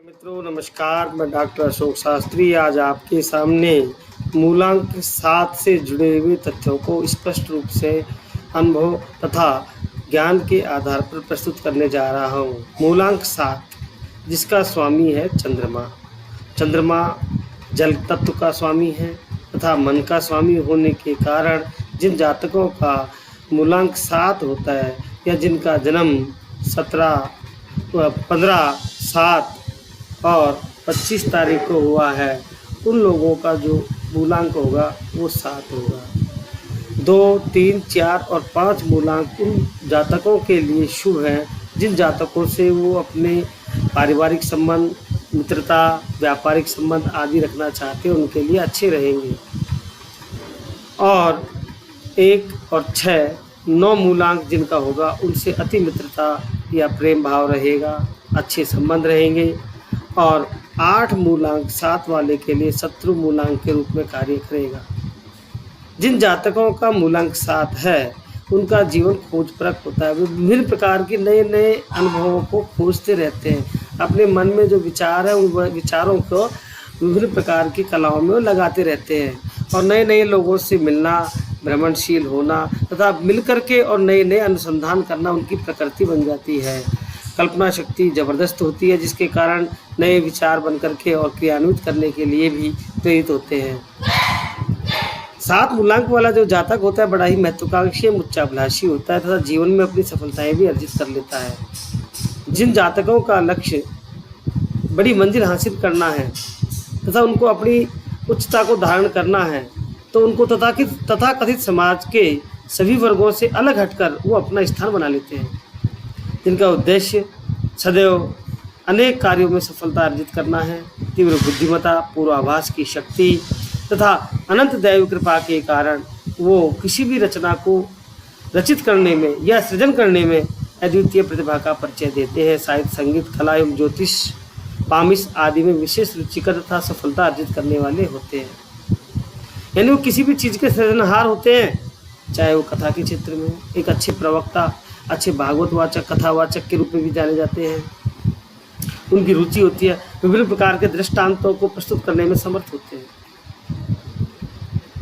मित्रों नमस्कार, मैं डॉक्टर अशोक शास्त्री आज आपके सामने मूलांक 7 से जुड़े हुए तथ्यों को स्पष्ट रूप से अनुभव तथा ज्ञान के आधार पर प्रस्तुत करने जा रहा हूँ। मूलांक 7 जिसका स्वामी है चंद्रमा। चंद्रमा जल तत्व का स्वामी है तथा मन का स्वामी होने के कारण जिन जातकों का मूलांक 7 होता है या जिनका जन्म 15, 7 और 25 तारीख को हुआ है, उन लोगों का जो मूलांक होगा वो 7 होगा। 2, 3, 4 और 5 मूलांक उन जातकों के लिए शुभ हैं जिन जातकों से वो अपने पारिवारिक संबंध, मित्रता, व्यापारिक संबंध आदि रखना चाहते हैं, उनके लिए अच्छे रहेंगे। और 1 और 6, 9 मूलांक जिनका होगा उनसे अति मित्रता या प्रेम भाव रहेगा, अच्छे संबंध रहेंगे। और 8 मूलांक 7 वाले के लिए शत्रु मूलांक के रूप में कार्य करेगा। जिन जातकों का मूलांक 7 है उनका जीवन खोजप्रद होता है। वे विभिन्न प्रकार के नए नए अनुभवों को खोजते रहते हैं। अपने मन में जो विचार है उन विचारों को विभिन्न प्रकार की कलाओं में लगाते रहते हैं और नए नए लोगों से मिलना, भ्रमणशील होना तथा मिलकर के और नए नए अनुसंधान करना उनकी प्रकृति बन जाती है। कल्पना शक्ति ज़बरदस्त होती है जिसके कारण नए विचार बन करके और क्रियान्वित करने के लिए भी प्रेरित होते हैं। 7 मूलांक वाला जो जातक होता है बड़ा ही महत्वाकांक्षी उच्चाभिलाषी होता है तथा जीवन में अपनी सफलताएं भी अर्जित कर लेता है। जिन जातकों का लक्ष्य बड़ी मंजिल हासिल करना है तथा उनको अपनी उच्चता को धारण करना है तो उनको तथाकथित समाज के सभी वर्गों से अलग हटकर वो अपना स्थान बना लेते हैं। जिनका उद्देश्य सदैव अनेक कार्यों में सफलता अर्जित करना है, तीव्र बुद्धिमत्ता, पूर्वाभास की शक्ति तथा अनंत दैव कृपा के कारण वो किसी भी रचना को रचित करने में या सृजन करने में अद्वितीय प्रतिभा का परिचय देते हैं। साहित्य, संगीत, कला एवं ज्योतिष, पामिश आदि में विशेष रुचिकर तथा सफलता अर्जित करने वाले होते हैं। यानी वो किसी भी चीज़ के सृजनहार होते हैं, चाहे वो कथा के क्षेत्र में एक अच्छे प्रवक्ता, अच्छे भागवत वाचक, कथावाचक के रूप में भी जाने जाते हैं। उनकी रुचि होती है, विभिन्न प्रकार के दृष्टांतों को प्रस्तुत करने में समर्थ होते हैं।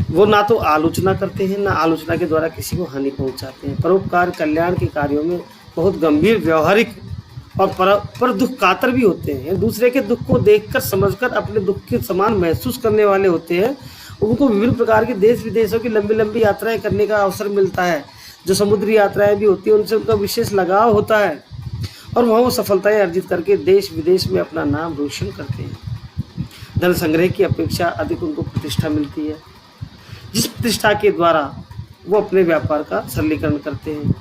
वो ना तो आलोचना करते हैं ना आलोचना के द्वारा किसी को हानि पहुंचाते हैं। परोपकार, कल्याण के कार्यों में बहुत गंभीर, व्यवहारिक और पर दुख कातर भी होते हैं। दूसरे के दुख को देखकर समझकर अपने दुख के समान महसूस करने वाले होते हैं। उनको विभिन्न प्रकार के देश विदेशों की लंबी लंबी यात्राएं करने का अवसर मिलता है। जो समुद्री यात्राएं भी होती हैं उनसे उनका विशेष लगाव होता है और वहाँ वो सफलताएं अर्जित करके देश विदेश में अपना नाम रोशन करते हैं। धन संग्रह की अपेक्षा अधिक उनको प्रतिष्ठा मिलती है, जिस प्रतिष्ठा के द्वारा वो अपने व्यापार का सरलीकरण करते हैं।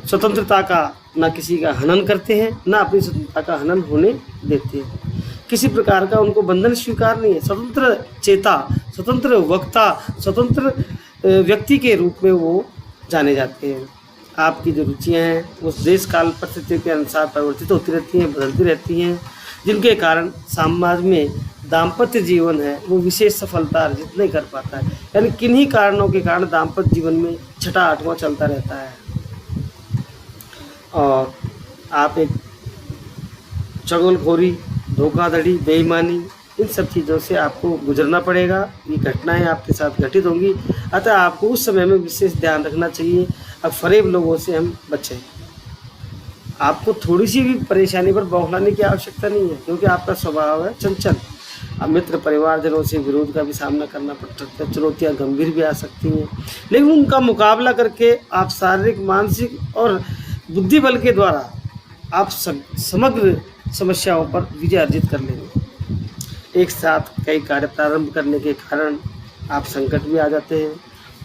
स्वतंत्रता का न किसी का हनन करते हैं, न अपनी स्वतंत्रता का हनन होने देते हैं। किसी प्रकार का उनको बंधन स्वीकार नहीं है। स्वतंत्र चेता, स्वतंत्र वक्ता, स्वतंत्र व्यक्ति के रूप में वो जाने जाते हैं। आपकी जो रुचियाँ हैं उस देश काल परिस्थितियों के अनुसार परिवर्तित होती रहती हैं, बदलती रहती हैं, जिनके कारण समाज में दाम्पत्य जीवन है वो विशेष सफलता अर्जित नहीं कर पाता है। यानी किन्हीं कारणों के कारण दाम्पत्य जीवन में 6वां 8वां चलता रहता है और आप एक चुगलखोरी, धोखाधड़ी, बेईमानी, इन सब चीज़ों से आपको गुजरना पड़ेगा। ये घटनाएं आपके साथ घटित होंगी, अतः आपको उस समय में विशेष ध्यान रखना चाहिए। अब फरेब लोगों से हम बचें। आपको थोड़ी सी भी परेशानी पर बौखलाने की आवश्यकता नहीं है क्योंकि आपका स्वभाव है चंचल। अब मित्र परिवारजनों से विरोध का भी सामना करना पड़ सकता है, चुनौतियाँ गंभीर भी आ सकती हैं, लेकिन उनका मुकाबला करके आप शारीरिक, मानसिक और बुद्धि बल के द्वारा आप समग्र समस्याओं पर विजय अर्जित कर लेंगे। एक साथ कई कार्य प्रारंभ करने के कारण आप संकट में आ जाते हैं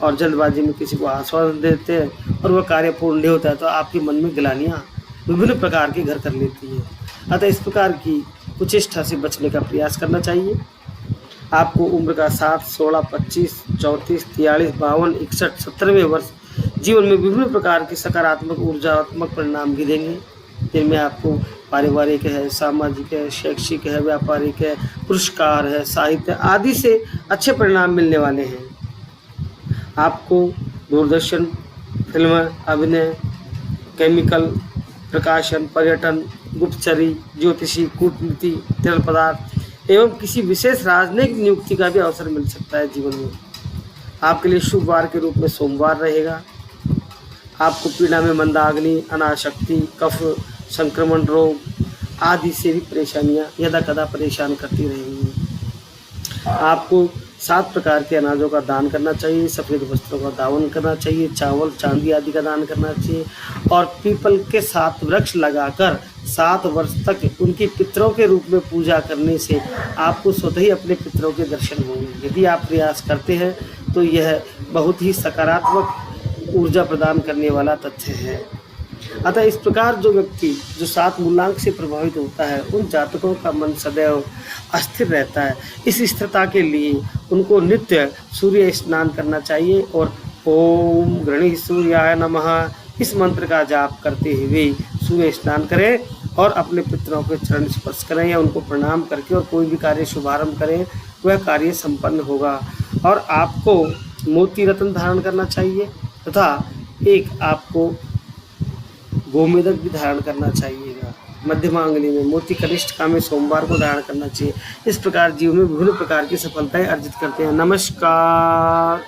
और जल्दबाजी में किसी को आश्वासन देते हैं और वह कार्य पूर्ण नहीं होता है तो आपके मन में गिलानियाँ विभिन्न प्रकार के घर कर लेती हैं। अतः इस प्रकार की कुचेष्टा से बचने का प्रयास करना चाहिए। आपको उम्र का 7, 16, 25, 34, 43, 52, 61, 70वें वर्ष जीवन में विभिन्न प्रकार के सकारात्मक ऊर्जात्मक परिणाम भी देंगे, जिनमें आपको पारिवारिक है, सामाजिक है, शैक्षिक है, व्यापारिक है, पुरस्कार है, साहित्य आदि से अच्छे परिणाम मिलने वाले हैं। आपको दूरदर्शन, फिल्म, अभिनय, केमिकल, प्रकाशन, पर्यटन, गुप्तचरी, ज्योतिषी, कूटनीति, तरल पदार्थ एवं किसी विशेष राजनयिक नियुक्ति का भी अवसर मिल सकता है जीवन में। आपके लिए शुभ वार के रूप में सोमवार रहेगा। आपको पीड़ा में मंदाग्नि, अनाशक्ति, कफ संक्रमण रोग आदि से भी परेशानियां यदा कदा परेशान करती रहेंगी। आपको 7 प्रकार के अनाजों का दान करना चाहिए, सफ़ेद वस्त्रों का दान करना चाहिए, चावल चांदी आदि का दान करना चाहिए और पीपल के 7 वृक्ष लगाकर 7 वर्ष तक उनकी पितरों के रूप में पूजा करने से आपको स्वतः ही अपने पितरों के दर्शन होंगे। यदि आप प्रयास करते हैं तो यह बहुत ही सकारात्मक ऊर्जा प्रदान करने वाला तथ्य है। अतः इस प्रकार जो व्यक्ति जो 7 मूलांक से प्रभावित होता है उन जातकों का मन सदैव अस्थिर रहता है। इस स्थिरता के लिए उनको नित्य सूर्य स्नान करना चाहिए और ओम गृणी सूर्याय नमः इस मंत्र का जाप करते हुए सूर्य स्नान करें और अपने पितरों के चरण स्पर्श करें या उनको प्रणाम करके और कोई भी कार्य शुभारंभ करें, वह कार्य संपन्न होगा। और आपको मोती रत्न धारण करना चाहिए तथा एक आपको गोमेदक भी धारण करना चाहिएगा। मध्यमा अंगुली में मोती कनिष्ठिका में सोमवार को धारण करना चाहिए। इस प्रकार जीवन में विभिन्न प्रकार की सफलताएं अर्जित करते हैं। नमस्कार।